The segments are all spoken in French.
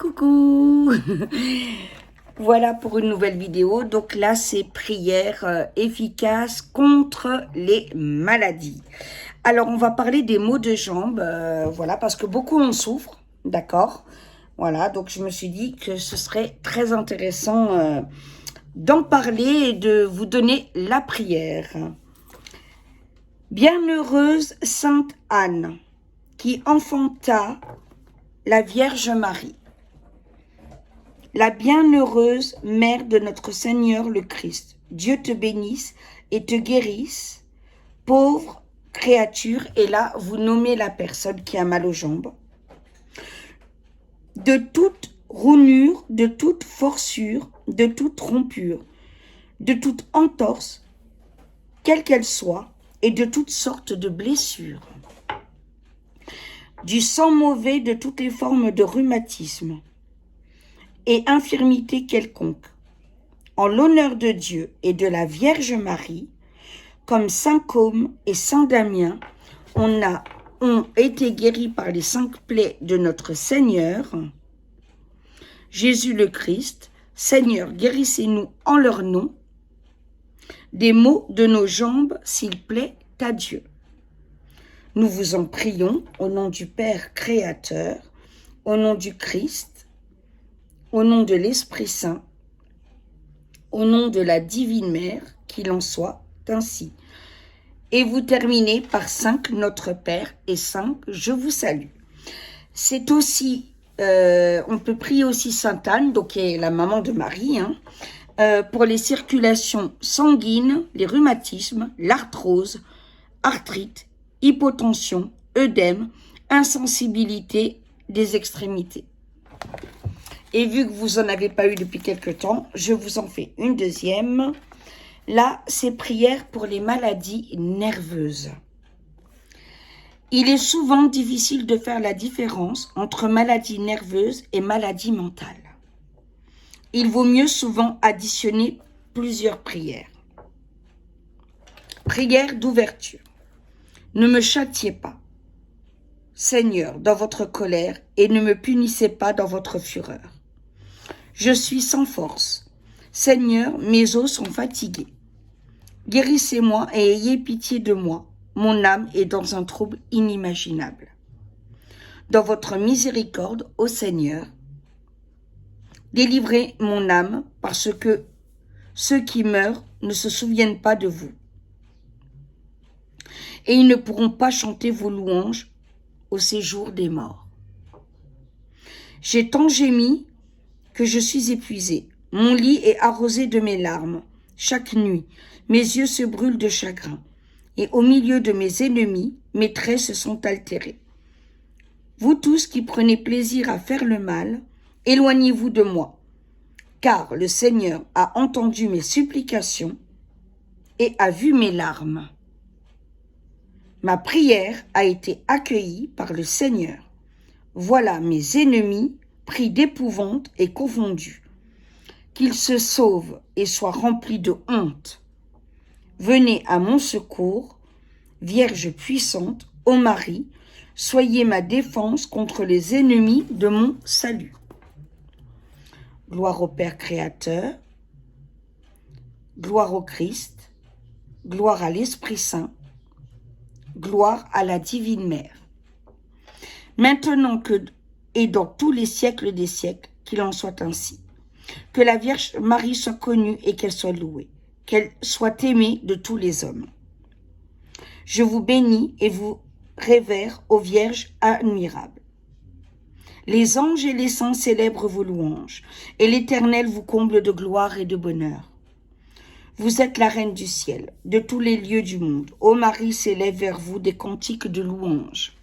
Coucou. Voilà pour une nouvelle vidéo. Donc là, c'est prières efficaces contre les maladies. Alors, on va parler des maux de jambes, voilà, parce que beaucoup en souffrent, d'accord? Voilà, donc je me suis dit que ce serait très intéressant d'en parler et de vous donner la prière. Bienheureuse Sainte Anne, qui enfanta la Vierge Marie, la bienheureuse mère de notre Seigneur le Christ, Dieu te bénisse et te guérisse, pauvre créature, et là vous nommez la personne qui a mal aux jambes, de toute rounure, de toute forçure, de toute rompure, de toute entorse, quelle qu'elle soit, et de toutes sortes de blessures, du sang mauvais de toutes les formes de rhumatisme et infirmité quelconque, en l'honneur de Dieu et de la Vierge Marie, comme saint Côme et saint Damien ont été guéris par les 5 plaies de notre Seigneur, Jésus le Christ. Seigneur, guérissez-nous en leur nom des maux de nos jambes, s'il plaît à Dieu. Nous vous en prions, au nom du Père Créateur, au nom du Christ, au nom de l'Esprit Saint, au nom de la Divine Mère, qu'il en soit ainsi. Et vous terminez par 5, Notre Père, et 5, Je vous salue. C'est aussi, on peut prier aussi Sainte Anne, donc qui est la maman de Marie, pour les circulations sanguines, les rhumatismes, l'arthrose, arthrite, hypotension, œdème, insensibilité des extrémités. Et vu que vous n'en avez pas eu depuis quelque temps, je vous en fais une deuxième. Là, c'est prière pour les maladies nerveuses. Il est souvent difficile de faire la différence entre maladie nerveuse et maladie mentale. Il vaut mieux souvent additionner plusieurs prières. Prière d'ouverture. Ne me châtiez pas, Seigneur, dans votre colère, et ne me punissez pas dans votre fureur. Je suis sans force. Seigneur, mes os sont fatigués. Guérissez-moi et ayez pitié de moi. Mon âme est dans un trouble inimaginable. Dans votre miséricorde, ô Seigneur, délivrez mon âme, parce que ceux qui meurent ne se souviennent pas de vous. Et ils ne pourront pas chanter vos louanges au séjour des morts. J'ai tant gémi que je suis épuisée. Mon lit est arrosé de mes larmes. Chaque nuit, mes yeux se brûlent de chagrin. Et au milieu de mes ennemis, mes traits se sont altérés. Vous tous qui prenez plaisir à faire le mal, éloignez-vous de moi, car le Seigneur a entendu mes supplications et a vu mes larmes. Ma prière a été accueillie par le Seigneur. Voilà mes ennemis pris d'épouvante et confondus. Qu'ils se sauvent et soient remplis de honte. Venez à mon secours, Vierge puissante, ô Marie, soyez ma défense contre les ennemis de mon salut. Gloire au Père Créateur, gloire au Christ, gloire à l'Esprit Saint, gloire à la Divine Mère. Maintenant que, et dans tous les siècles des siècles, qu'il en soit ainsi. Que la Vierge Marie soit connue et qu'elle soit louée, qu'elle soit aimée de tous les hommes. Je vous bénis et vous révère, ô Vierge admirable. Les anges et les saints célèbrent vos louanges, et l'Éternel vous comble de gloire et de bonheur. Vous êtes la Reine du ciel, de tous les lieux du monde. Ô Marie, s'élèvent vers vous des cantiques de louanges.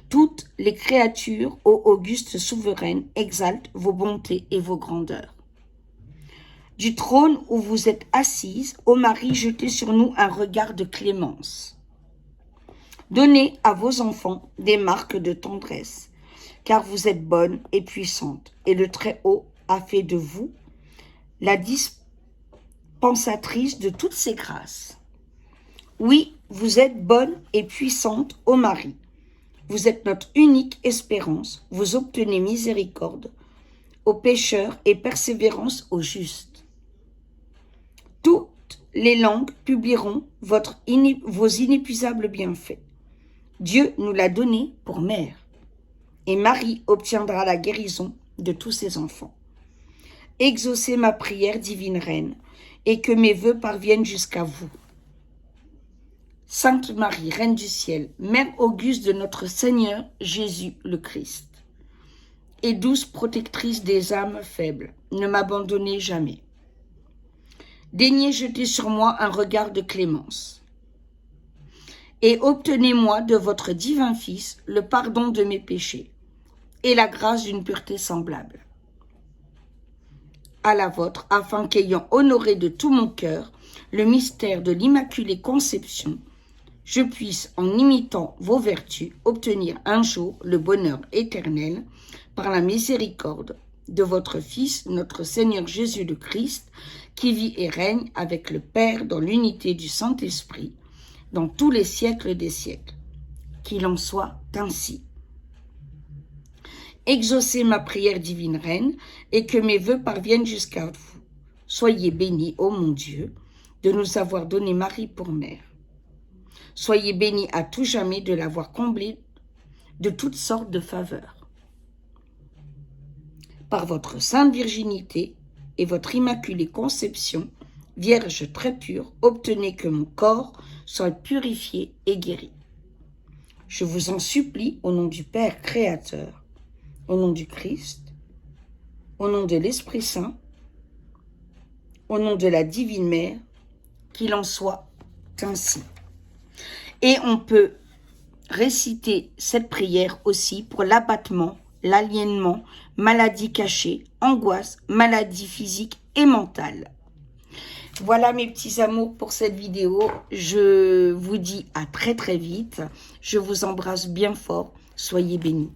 Toutes les créatures, ô auguste souveraine, exaltent vos bontés et vos grandeurs. Du trône où vous êtes assise, ô Marie, jetez sur nous un regard de clémence. Donnez à vos enfants des marques de tendresse, car vous êtes bonne et puissante, et le Très-Haut a fait de vous la dispensatrice de toutes ses grâces. Oui, vous êtes bonne et puissante, ô Marie. Vous êtes notre unique espérance. Vous obtenez miséricorde aux pécheurs et persévérance aux justes. Toutes les langues publieront vos inépuisables bienfaits. Dieu nous l'a donné pour mère. Et Marie obtiendra la guérison de tous ses enfants. Exaucez ma prière, divine Reine, et que mes vœux parviennent jusqu'à vous. Sainte Marie, Reine du ciel, Mère auguste de notre Seigneur Jésus le Christ, et douce protectrice des âmes faibles, ne m'abandonnez jamais. Daignez jeter sur moi un regard de clémence, et obtenez-moi de votre divin Fils le pardon de mes péchés, et la grâce d'une pureté semblable à la vôtre, afin qu'ayant honoré de tout mon cœur le mystère de l'Immaculée Conception, je puisse, en imitant vos vertus, obtenir un jour le bonheur éternel par la miséricorde de votre Fils, notre Seigneur Jésus le Christ, qui vit et règne avec le Père dans l'unité du Saint-Esprit, dans tous les siècles des siècles. Qu'il en soit ainsi. Exaucez ma prière, divine Reine, et que mes vœux parviennent jusqu'à vous. Soyez bénie, ô mon Dieu, de nous avoir donné Marie pour mère. Soyez bénie à tout jamais de l'avoir comblée de toutes sortes de faveurs. Par votre sainte virginité et votre immaculée conception, Vierge très pure, obtenez que mon corps soit purifié et guéri. Je vous en supplie, au nom du Père Créateur, au nom du Christ, au nom de l'Esprit Saint, au nom de la Divine Mère, qu'il en soit ainsi. Et on peut réciter cette prière aussi pour l'abattement, l'aliénement, maladie cachée, angoisse, maladie physique et mentale. Voilà mes petits amours pour cette vidéo. Je vous dis à très très vite. Je vous embrasse bien fort. Soyez bénis.